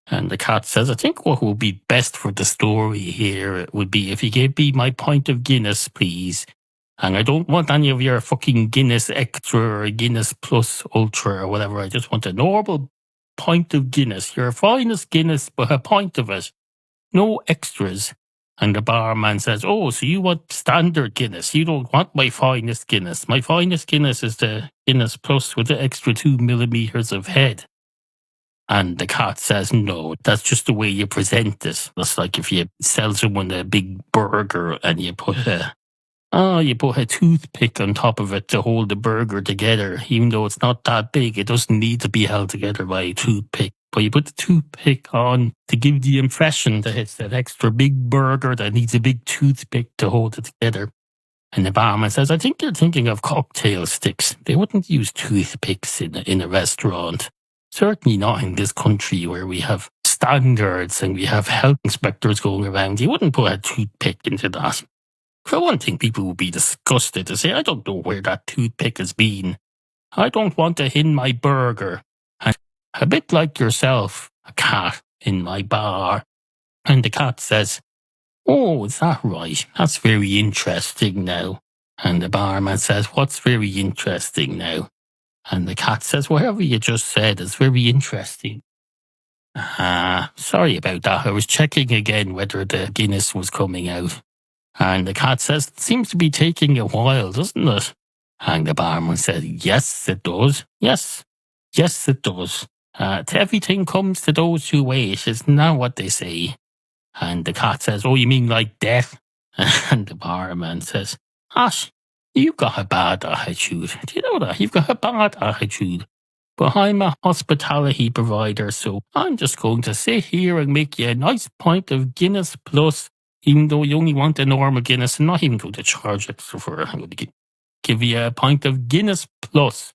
And the cat says, I think what would be best for the story here would be if you gave me my pint of Guinness, please. And I don't want any of your fucking Guinness Extra or Guinness Plus Ultra or whatever. I just want a normal pint of Guinness. Your finest Guinness, but a pint of it. No extras. And the barman says, oh, so you want standard Guinness. You don't want my finest Guinness. My finest Guinness is the Guinness Plus with the extra 2 millimeters of head. And the cat says, no, that's just the way you present it. That's like if you sell someone a big burger and you put a toothpick on top of it to hold the burger together. Even though it's not that big, it doesn't need to be held together by a toothpick. But you put the toothpick on to give the impression that it's that extra big burger that needs a big toothpick to hold it together. And the barman says, I think you're thinking of cocktail sticks. They wouldn't use toothpicks in a restaurant. Certainly not in this country where we have standards and we have health inspectors going around. You wouldn't put a toothpick into that. For one thing, people would be disgusted to say, I don't know where that toothpick has been. I don't want it in my burger. And a bit like yourself, a cat in my bar. And the cat says, oh, is that right? That's very interesting now. And the barman says, what's very interesting now? And the cat says, whatever you just said is very interesting. Sorry about that. I was checking again whether the Guinness was coming out. And the cat says, it seems to be taking a while, doesn't it? And the barman says, yes, it does. Yes, it does. Everything comes to those who wait, isn't that what they say? And the cat says, oh, you mean like death? And the barman says, Ash, you've got a bad attitude. Do you know that? You've got a bad attitude. But I'm a hospitality provider, so I'm just going to sit here and make you a nice pint of Guinness Plus, even though you only want a normal Guinness and not even going to charge extra for it. I'm going to give you a pint of Guinness Plus.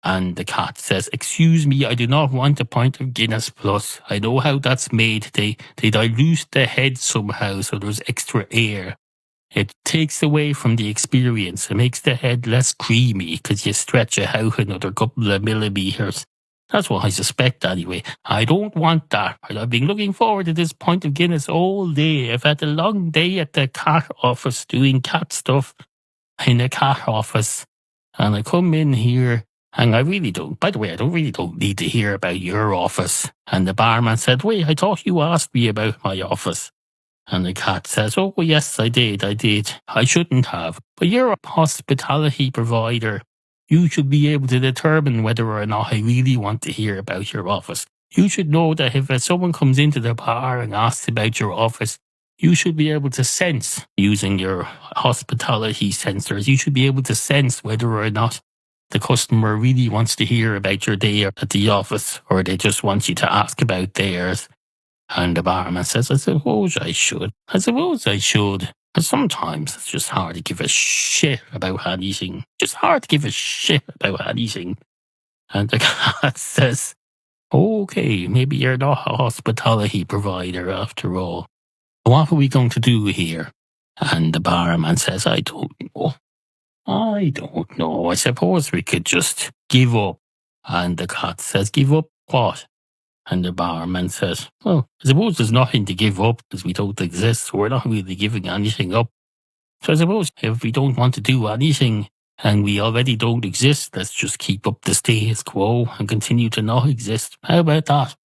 And the cat says, excuse me, I do not want a pint of Guinness Plus. I know how that's made. They dilute the head somehow so there's extra air. It takes away from the experience. It makes the head less creamy because you stretch it out another couple of millimeters. That's what I suspect anyway. I don't want that. I've been looking forward to this pint of Guinness all day. I've had a long day at the cat office doing cat stuff in the cat office. And I come in here and I really don't, by the way, I really don't need to hear about your office. And the barman said, wait, I thought you asked me about my office. And the cat says, oh, yes, I did. I shouldn't have. But you're a hospitality provider. You should be able to determine whether or not I really want to hear about your office. You should know that if someone comes into the bar and asks about your office, you should be able to sense, using your hospitality sensors, you should be able to sense whether or not the customer really wants to hear about your day at the office or they just want you to ask about theirs. And the barman says, I suppose I should. But sometimes it's just hard to give a shit about anything. And the cat says, okay, maybe you're not a hospitality provider after all. What are we going to do here? And the barman says, I don't know. I suppose we could just give up. And the cat says, give up what? And the barman says, well, I suppose there's nothing to give up because we don't exist, so we're not really giving anything up. So I suppose if we don't want to do anything and we already don't exist, let's just keep up the status quo and continue to not exist. How about that?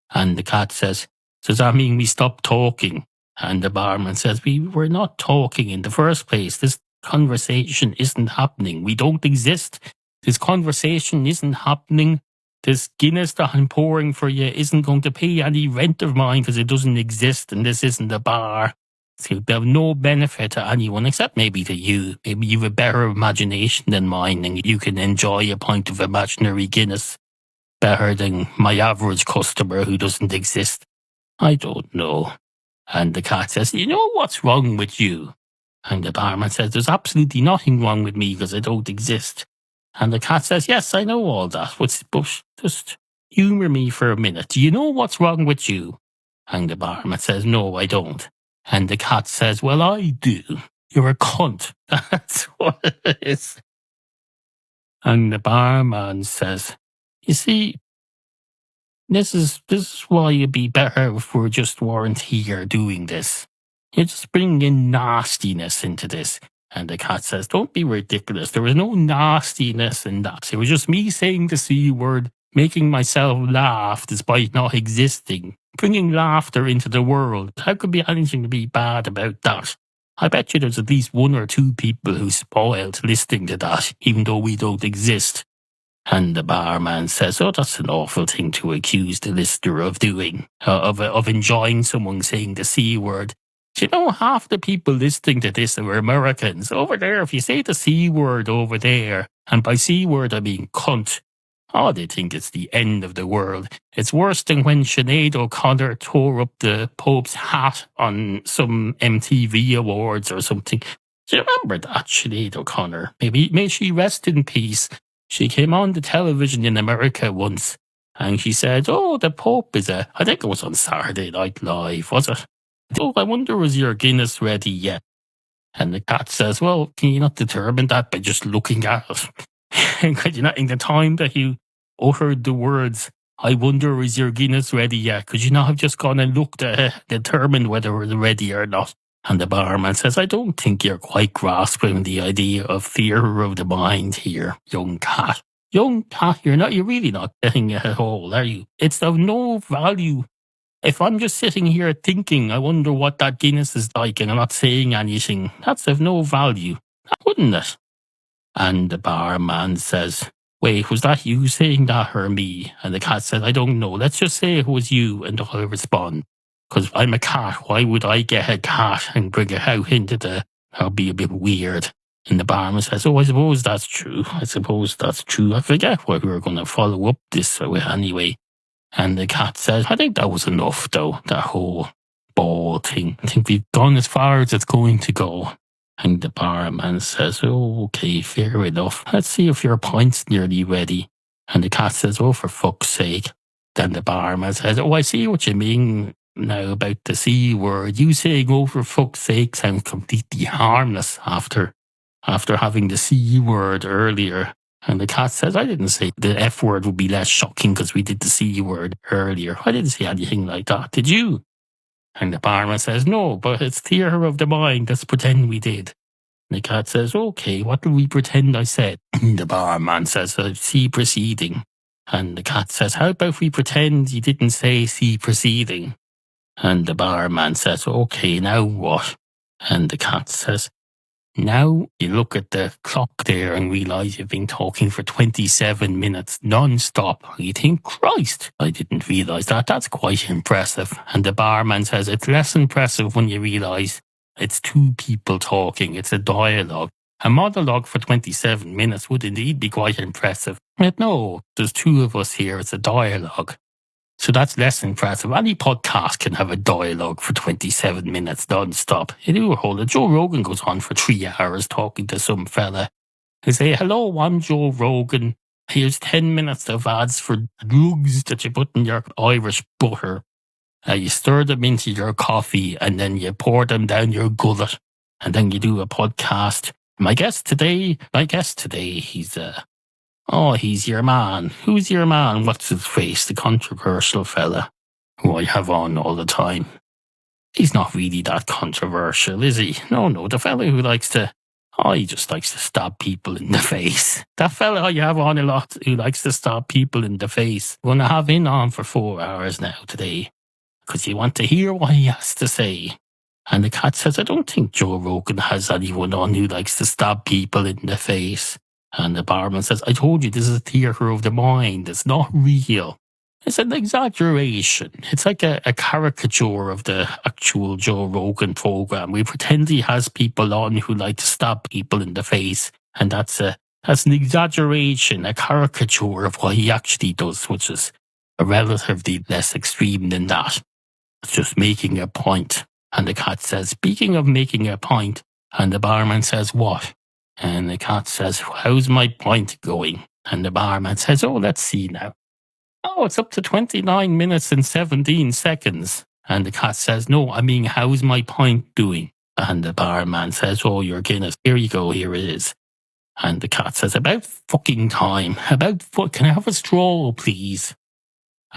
And the cat says, does that mean we stop talking? And the barman says, we were not talking in the first place. This conversation isn't happening. We don't exist. This conversation isn't happening. This Guinness that I'm pouring for you isn't going to pay any rent of mine because it doesn't exist and this isn't a bar. So there'll be no benefit to anyone except maybe to you. Maybe you have a better imagination than mine and you can enjoy a pint of imaginary Guinness better than my average customer who doesn't exist. I don't know. And the cat says, you know what's wrong with you? And the barman says, there's absolutely nothing wrong with me because I don't exist. And the cat says, yes, I know all that, but just humour me for a minute. Do you know what's wrong with you? And the barman says, no, I don't. And the cat says, well, I do. You're a cunt. That's what it is. And the barman says, you see, This is why it'd be better if we just weren't here doing this. You're just bringing in nastiness into this. And the cat says, don't be ridiculous. There was no nastiness in that. It was just me saying the C word, making myself laugh despite not existing, bringing laughter into the world. How could be anything to be bad about that? I bet you there's at least one or two people who spoiled listening to that, even though we don't exist. And the barman says, oh, that's an awful thing to accuse the listener of doing, of enjoying someone saying the C word. Do you know, half the people listening to this are Americans. Over there, if you say the C word over there, and by C word I mean cunt, oh, they think it's the end of the world. It's worse than when Sinead O'Connor tore up the Pope's hat on some MTV awards or something. Do you remember that, Sinead O'Connor? May she rest in peace. She came on the television in America once, and she said, oh, the Pope is I think it was on Saturday Night Live, was it? Oh, I wonder, was your Guinness ready yet? And the cat says, well, can you not determine that by just looking at it? Could you not, in the time that you uttered the words, I wonder, is your Guinness ready yet? Could you not have just gone and looked at it, determined whether it was ready or not? And the barman says, I don't think you're quite grasping the idea of theatre of the mind here, young cat. Young cat, you're really not getting it at all, are you? It's of no value. If I'm just sitting here thinking, I wonder what that Guinness is like, and I'm not saying anything, that's of no value, wouldn't it? And the barman says, wait, was that you saying that or me? And the cat says, I don't know. Let's just say it was you, and I'll respond. Because I'm a cat. Why would I get a cat and bring it out into that'll be a bit weird. And the barman says, oh, I suppose that's true. I forget what we were going to follow up this with anyway. And the cat says, I think that was enough, though, that whole ball thing. I think we've gone as far as it's going to go. And the barman says, oh, okay, fair enough. Let's see if your pint's nearly ready. And the cat says, oh, for fuck's sake. Then the barman says, oh, I see what you mean now about the C word. You saying, oh, for fuck's sake, sounds completely harmless after having the C word earlier. And the cat says, I didn't say the F word would be less shocking because we did the C word earlier. I didn't say anything like that. Did you? And the barman says, no, but it's theatre of the mind. Let's pretend we did. And the cat says, okay, what do we pretend I said? And the barman says, see proceeding. And the cat says, how about we pretend you didn't say see proceeding? And the barman says, okay, now what? And the cat says, now you look at the clock there and realise you've been talking for 27 minutes non-stop. You think, Christ, I didn't realise that. That's quite impressive. And the barman says, it's less impressive when you realise it's two people talking. It's a dialogue. A monologue for 27 minutes would indeed be quite impressive. But no, there's two of us here. It's a dialogue. So that's less impressive. Any podcast can have a dialogue for 27 minutes non-stop. You do a whole lot. Joe Rogan goes on for 3 hours talking to some fella. They say, hello, I'm Joe Rogan. Here's 10 minutes of ads for drugs that you put in your Irish butter. You stir them into your coffee and then you pour them down your gullet. And then you do a podcast. My guest today, he's he's your man. Who's your man? What's his face? The controversial fella who I have on all the time. He's not really that controversial, is he? No, the fella who he just likes to stab people in the face. That fella you have on a lot who likes to stab people in the face. We're going to have him on for 4 hours now today because you want to hear what he has to say. And the cat says, I don't think Joe Rogan has anyone on who likes to stab people in the face. And the barman says, I told you this is a theatre of the mind. It's not real. It's an exaggeration. It's like a caricature of the actual Joe Rogan program. We pretend he has people on who like to stab people in the face. And that's an exaggeration, a caricature of what he actually does, which is relatively less extreme than that. It's just making a point. And the cat says, speaking of making a point, and the barman says, what? And the cat says, how's my pint going? And the barman says, oh, let's see now. Oh, it's up to 29 minutes and 17 seconds. And the cat says, no, I mean, how's my pint doing? And the barman says, oh, your Guinness. Here you go, here it is. And the cat says, about fucking time. Can I have a straw, please?